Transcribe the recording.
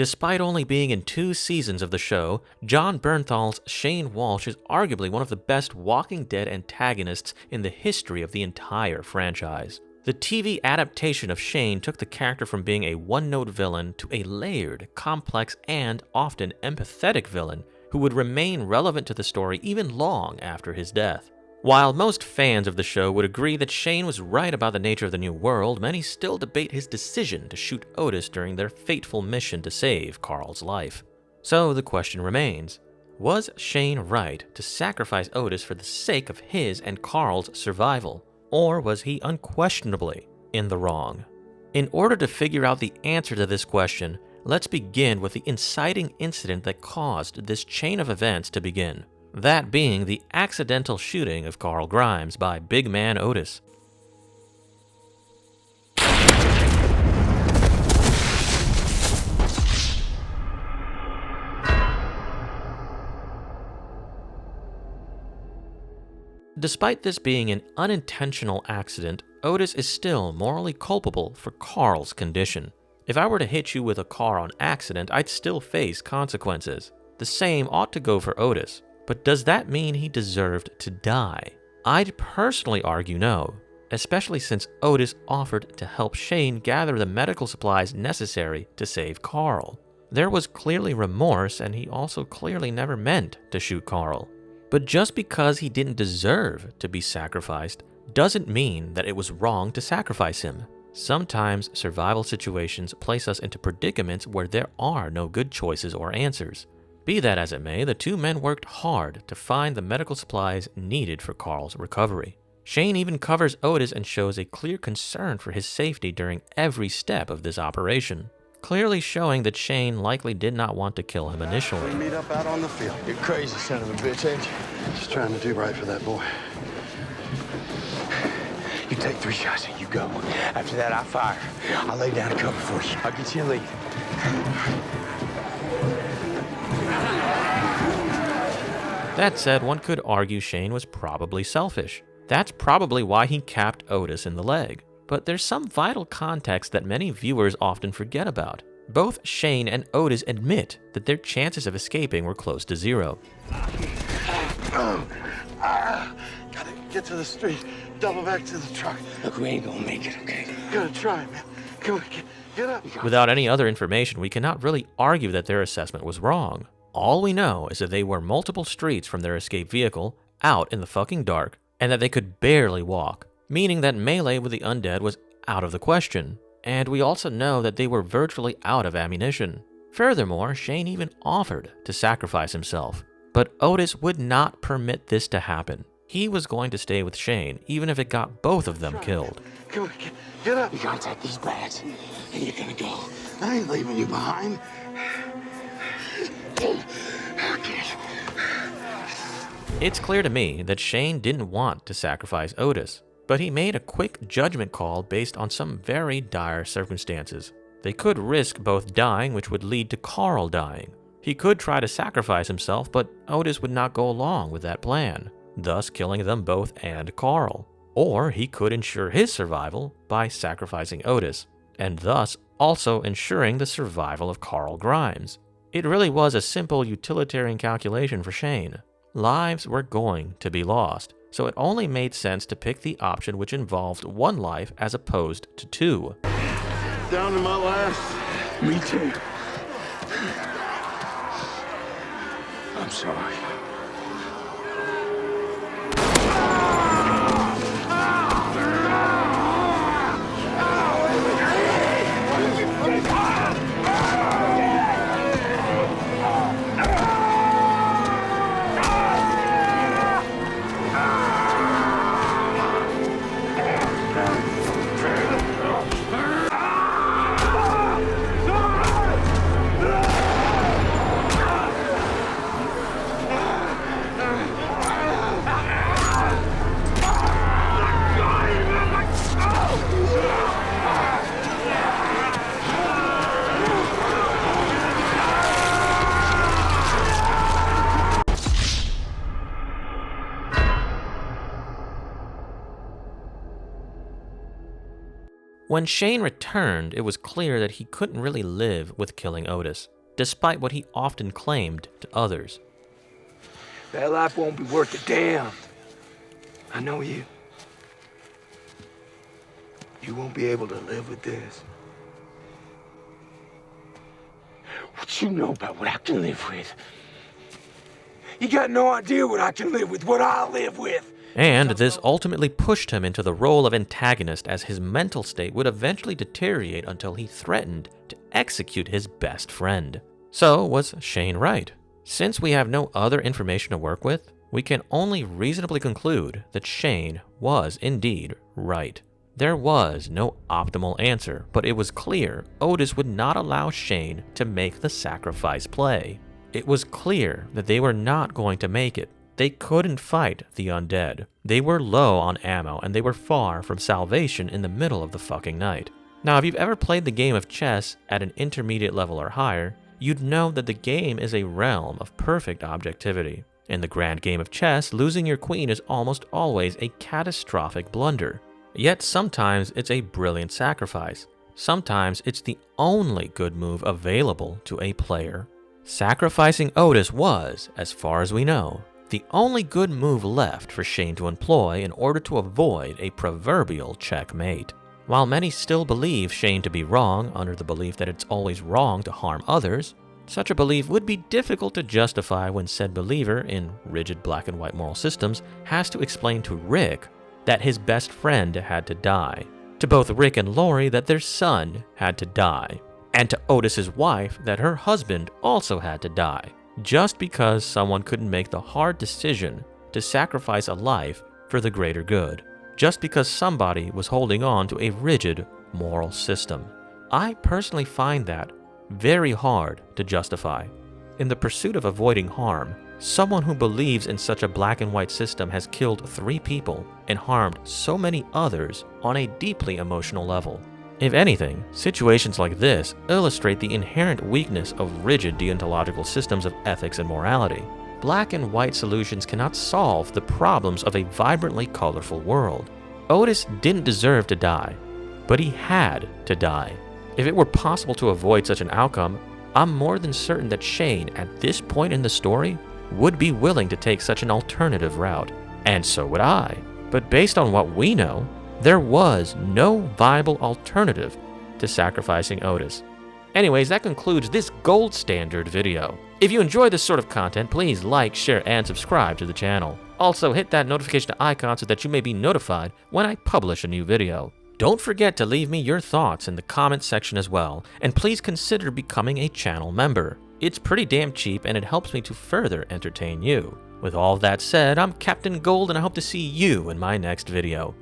Despite only being in 2 seasons of the show, Jon Bernthal's Shane Walsh is arguably one of the best Walking Dead antagonists in the history of the entire franchise. The TV adaptation of Shane took the character from being a one-note villain to a layered, complex, and often empathetic villain who would remain relevant to the story even long after his death. While most fans of the show would agree that Shane was right about the nature of the New World, many still debate his decision to shoot Otis during their fateful mission to save Carl's life. So the question remains, was Shane right to sacrifice Otis for the sake of his and Carl's survival? Or was he unquestionably in the wrong? In order to figure out the answer to this question, let's begin with the inciting incident that caused this chain of events to begin. That being the accidental shooting of Carl Grimes by Big Man Otis. Despite this being an unintentional accident, Otis is still morally culpable for Carl's condition. If I were to hit you with a car on accident, I'd still face consequences. The same ought to go for Otis. But does that mean he deserved to die? I'd personally argue no, especially since Otis offered to help Shane gather the medical supplies necessary to save Carl. There was clearly remorse, and he also clearly never meant to shoot Carl. But just because he didn't deserve to be sacrificed doesn't mean that it was wrong to sacrifice him. Sometimes survival situations place us into predicaments where there are no good choices or answers. Be that as it may, the 2 men worked hard to find the medical supplies needed for Carl's recovery. Shane even covers Otis and shows a clear concern for his safety during every step of this operation, clearly showing that Shane likely did not want to kill him initially. Meet up out on the field. You're crazy son of a bitch, ain't you? Just trying to do right for that boy. You take 3 shots and you go. After that, I fire. I'll lay down a cover for you. I'll get you a lead. That said, one could argue Shane was probably selfish. That's probably why he capped Otis in the leg. But there's some vital context that many viewers often forget about. Both Shane and Otis admit that their chances of escaping were close to 0. Gotta get to the street. Double back to the truck. Look, we ain't gonna make it, okay? Gotta try, man. Come on, get up. Without any other information, we cannot really argue that their assessment was wrong. All we know is that they were multiple streets from their escape vehicle, out in the fucking dark, and that they could barely walk, meaning that melee with the undead was out of the question. And we also know that they were virtually out of ammunition. Furthermore, Shane even offered to sacrifice himself. But Otis would not permit this to happen. He was going to stay with Shane, even if it got both of them killed. Come on, get up. You're gonna take these bags and you're gonna go. I ain't leaving you behind. It's clear to me that Shane didn't want to sacrifice Otis, but he made a quick judgment call based on some very dire circumstances. They could risk both dying, which would lead to Carl dying. He could try to sacrifice himself, but Otis would not go along with that plan, thus killing them both and Carl. Or he could ensure his survival by sacrificing Otis, and thus also ensuring the survival of Carl Grimes. It really was a simple utilitarian calculation for Shane. Lives were going to be lost, so it only made sense to pick the option which involved 1 life as opposed to 2. Down to my last. Me too. I'm sorry. When Shane returned, it was clear that he couldn't really live with killing Otis, despite what he often claimed to others. That life won't be worth a damn. I know you. You won't be able to live with this. What you know about what I can live with? You got no idea what I can live with, what I live with. And this ultimately pushed him into the role of antagonist, as his mental state would eventually deteriorate until he threatened to execute his best friend. So, was Shane right? Since we have no other information to work with, we can only reasonably conclude that Shane was indeed right. There was no optimal answer, but it was clear Otis would not allow Shane to make the sacrifice play. It was clear that they were not going to make it. They couldn't fight the undead. They were low on ammo, and they were far from salvation in the middle of the fucking night. Now, if you've ever played the game of chess at an intermediate level or higher, you'd know that the game is a realm of perfect objectivity. In the grand game of chess, losing your queen is almost always a catastrophic blunder. Yet sometimes it's a brilliant sacrifice. Sometimes it's the only good move available to a player. Sacrificing Otis was, as far as we know, the only good move left for Shane to employ in order to avoid a proverbial checkmate. While many still believe Shane to be wrong under the belief that it's always wrong to harm others, such a belief would be difficult to justify when said believer in rigid black and white moral systems has to explain to Rick that his best friend had to die, to both Rick and Lori that their son had to die, and to Otis's wife that her husband also had to die, just because someone couldn't make the hard decision to sacrifice a life for the greater good, just because somebody was holding on to a rigid moral system. I personally find that very hard to justify. In the pursuit of avoiding harm, someone who believes in such a black and white system has killed 3 people and harmed so many others on a deeply emotional level. If anything, situations like this illustrate the inherent weakness of rigid deontological systems of ethics and morality. Black and white solutions cannot solve the problems of a vibrantly colorful world. Otis didn't deserve to die, but he had to die. If it were possible to avoid such an outcome, I'm more than certain that Shane, at this point in the story, would be willing to take such an alternative route. And so would I. But based on what we know, there was no viable alternative to sacrificing Otis. Anyways, that concludes this gold standard video. If you enjoy this sort of content, please like, share, and subscribe to the channel. Also, hit that notification icon so that you may be notified when I publish a new video. Don't forget to leave me your thoughts in the comments section as well, and please consider becoming a channel member. It's pretty damn cheap and it helps me to further entertain you. With all that said, I'm Captain Gold and I hope to see you in my next video.